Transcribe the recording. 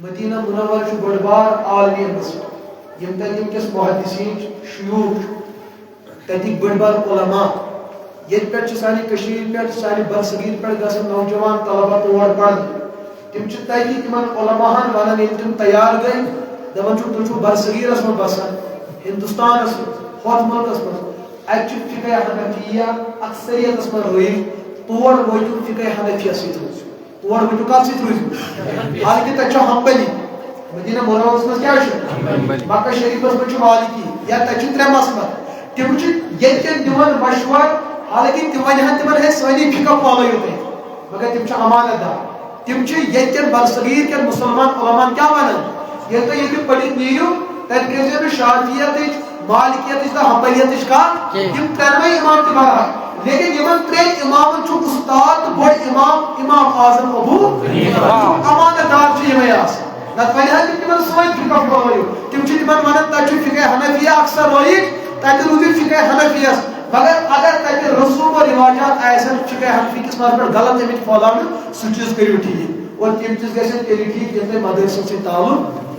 مدینہ منور بڑ بار عالمی مسجد یم تس محدثین شیوخ تتک بڑ بار علماء یہ پہ سانہ پہ سانہ برصغیر پہ گھن نوجوان طلبہ تور پڑھ تم تتی تم علماء ونان یل تم تیار گئی دپان تھی برصغیرس من بسان ہندوستانس ہوت ملکس من اتہ فقہ حنفیہ اکثریتس من رٲیِتھ تور وٲتِو فقہ حنفیہ سۭتۍ روٗزِو تور وٲتِو کتھ سۭتۍ روٗزِو حالانکہ تتہِ چھُ حنبلی مدینہ منورس منٛز کیٛاہ چھُ مکہ شریفس منٛز چھُ مالکی یا تتہِ چھِ ترٛےٚ مسلک تم چھِ ییٚتٮ۪ن دِوان مشور حالانکہ تم ونہن تمن ہے سٲنی فقہ پھٲلٲیِو تُہۍ مگر تم چھِ امانت دار تم چھِ ییٚتٮ۪ن برصغیر کٮ۪ن مُسلمان علمان کیٛاہ ونان ییٚلہِ تُہۍ ییٚتہِ پٔرِتھ نیٖرِو تتہِ کٔرۍزیو نہٕ شافعیتٕچ مالکیتٕچ تہٕ حنبلیتٕچ کتھ یم ترٛٮ۪نوَے امام تہِ برحق لیکن یمن ترٛٮ۪ن امامن چھُ استاد تہٕ بوٚڑ امام اعظم ابو امانت دار چھِ یمے آسان نتہٕ ونہن تم تمن سٲنۍ فقہ پھٲلٲیِو تم چھِ تمن ونان تتہِ چھُ فقہ حنفیہ اکثر رٲیِتھ تتہِ روٗزِو فقہ حنفیس مگر اگر تتہِ رسوم و رواجات آسن فقہ حنفی کس مسئلس پٮ۪ٹھ غلط آمٕتۍ پھٲلاونہٕ سُہ چیٖز کٔرِو ٹھیٖک اور تِم چیٖز گژھن تیٚلہِ ٹھیٖک ییٚلہِ تۄہہِ مدرسن سۭتۍ تعلق